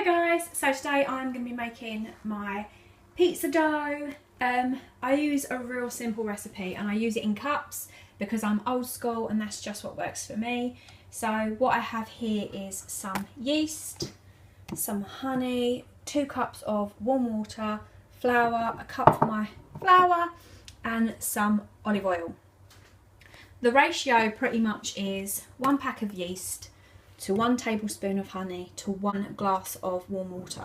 Hi guys, so today I'm going to be making my pizza dough. I use a real simple recipe and I use it in cups because I'm old school and that's just what works for me. So what I have here is some yeast, some honey, 2 cups of warm water, flour, a cup for my flour and some olive oil. The ratio pretty much is 1 pack of yeast to 1 tablespoon of honey to 1 glass of warm water.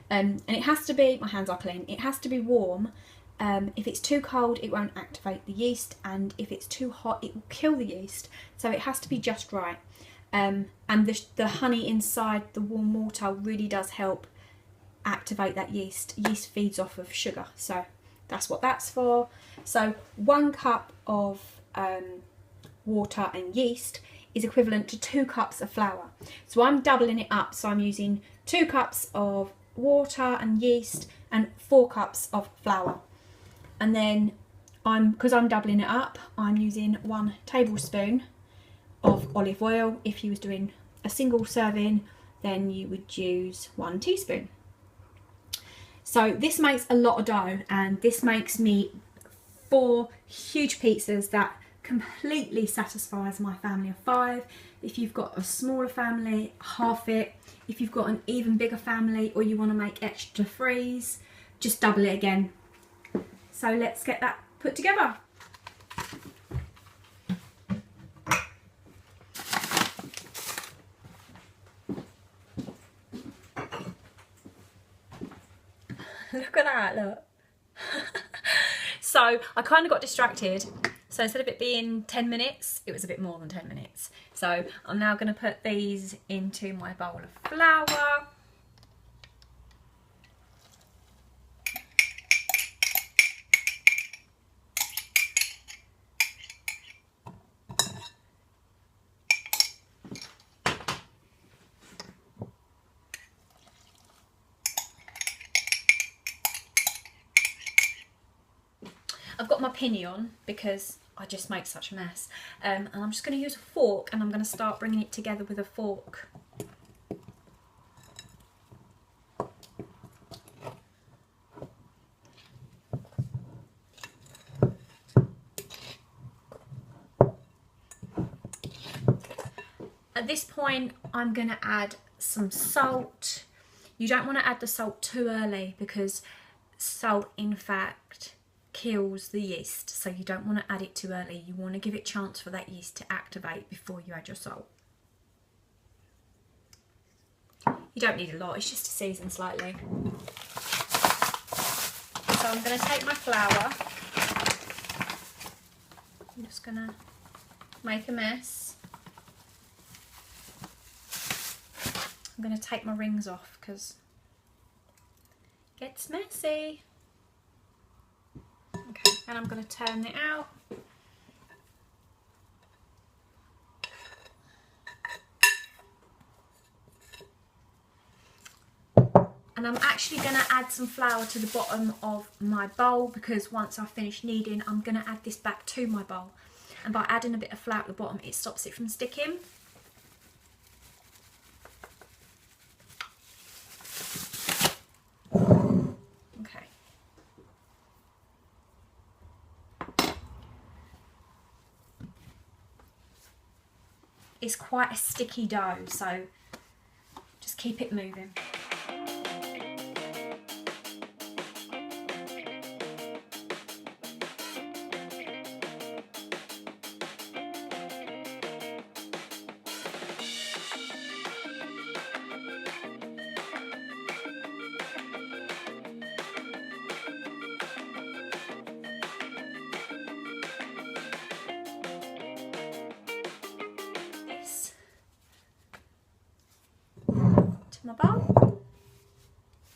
And it has to be, my hands are clean, it has to be warm. If it's too cold it won't activate the yeast, and if it's too hot it will kill the yeast, so it has to be just right. And the honey inside the warm water really does help activate that yeast. Yeast feeds off of sugar, so that's what that's for. So 1 cup of water and yeast is equivalent to 2 cups of flour. So I'm doubling it up, so I'm using 2 cups of water and yeast and 4 cups of flour. And then because I'm doubling it up, I'm using 1 tablespoon of olive oil. If you was doing a single serving, then you would use 1 teaspoon. So this makes a lot of dough, and this makes me 4 huge pizzas that completely satisfies my family of 5. If you've got a smaller family, half it. If you've got an even bigger family or you want to make extra freeze, just double it again. So let's get that put together. Look at that, look. So I kind of got distracted. So instead of it being 10 minutes, it was a bit more than 10 minutes. So I'm now going to put these into my bowl of flour. I've got my pinny on because I just make such a mess, and I'm just going to use a fork and I'm going to start bringing it together with a fork. At this point I'm going to add some salt. You don't want to add the salt too early because salt in fact kills the yeast, so you don't want to add it too early. You want to give it a chance for that yeast to activate before you add your salt. You don't need a lot, it's just to season slightly. So I'm going to take my flour, I'm just going to make a mess. I'm going to take my rings off because it gets messy. Okay, and I'm going to turn it out. And I'm actually going to add some flour to the bottom of my bowl because once I've finished kneading, I'm going to add this back to my bowl. And by adding a bit of flour at the bottom, it stops it from sticking. It's quite a sticky dough, so just keep it moving. My bowl.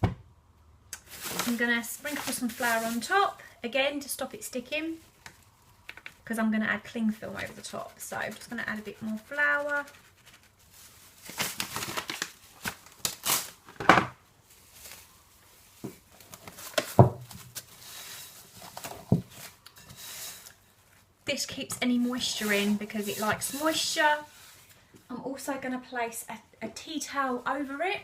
I'm going to sprinkle some flour on top again to stop it sticking because I'm going to add cling film over the top, so I'm just going to add a bit more flour. This keeps any moisture in because it likes moisture. I'm also going to place a tea towel over it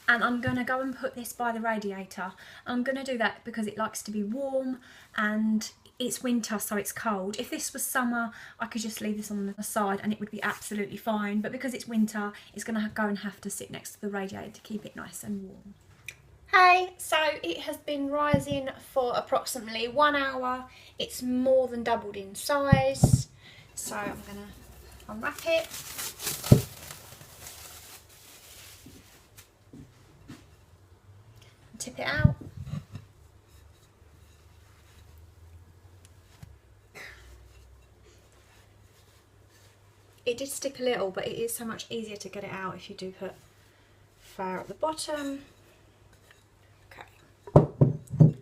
and I'm going to go and put this by the radiator. I'm going to do that because it likes to be warm and it's winter, so it's cold. If this was summer, I could just leave this on the side and it would be absolutely fine, but because it's winter, it's going to go and have to sit next to the radiator to keep it nice and warm. Hey, so it has been rising for approximately 1 hour. It's more than doubled in size, so I'm going to unwrap it. Tip it out. It did stick a little, but it is so much easier to get it out if you do put fire at the bottom. Okay.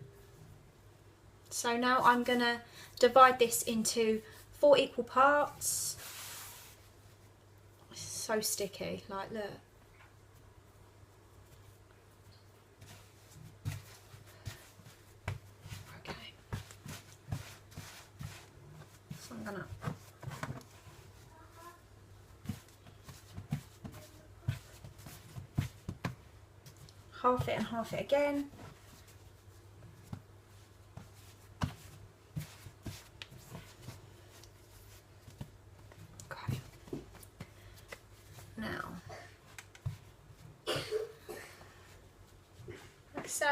So now I'm going to divide this into 4 equal parts. It's so sticky, like look. Okay. So I'm going to half it and half it again. Okay. Now, like so.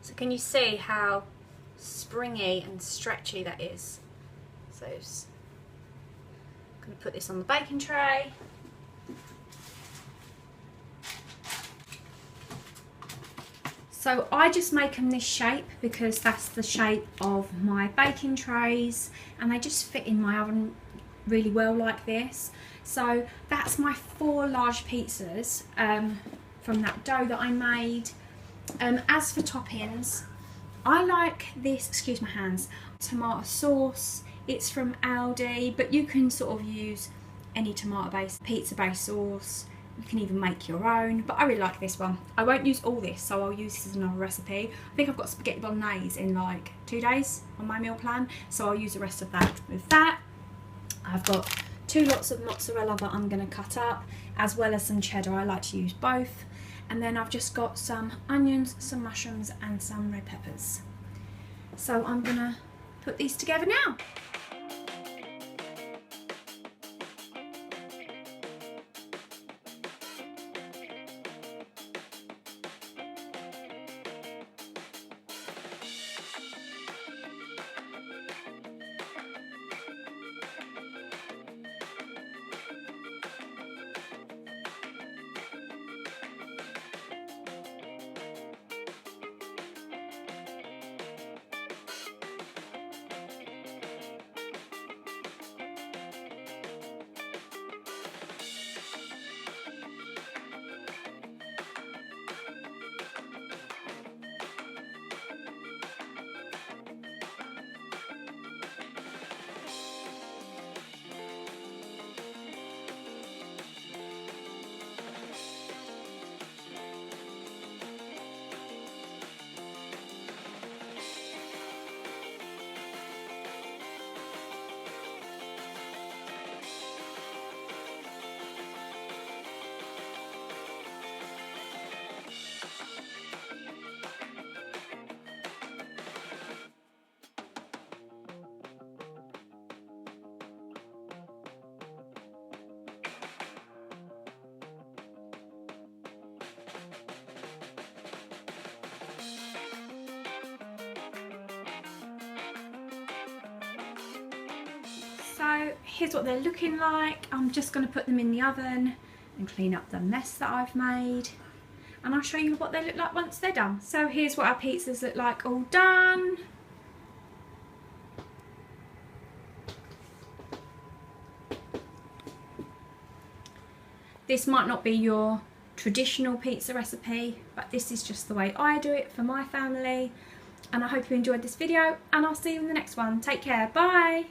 So can you see how springy and stretchy that is? So I'm going to put this on the baking tray. So I just make them this shape because that's the shape of my baking trays and they just fit in my oven really well like this. So that's my 4 large pizzas from that dough that I made. As for toppings, I like this, excuse my hands, tomato sauce. It's from Aldi, but you can sort of use any tomato based, pizza based sauce. You can even make your own, but I really like this one. I won't use all this, so I'll use this as another recipe. I think I've got spaghetti bolognese in like 2 days on my meal plan, so I'll use the rest of that with that. I've got 2 lots of mozzarella that I'm going to cut up, as well as some cheddar. I like to use both. And then I've just got some onions, some mushrooms and some red peppers. So I'm going to put these together now. So here's what they're looking like. I'm just going to put them in the oven and clean up the mess that I've made. And I'll show you what they look like once they're done. So here's what our pizzas look like all done. This might not be your traditional pizza recipe, but this is just the way I do it for my family. And I hope you enjoyed this video, and I'll see you in the next one. Take care, bye!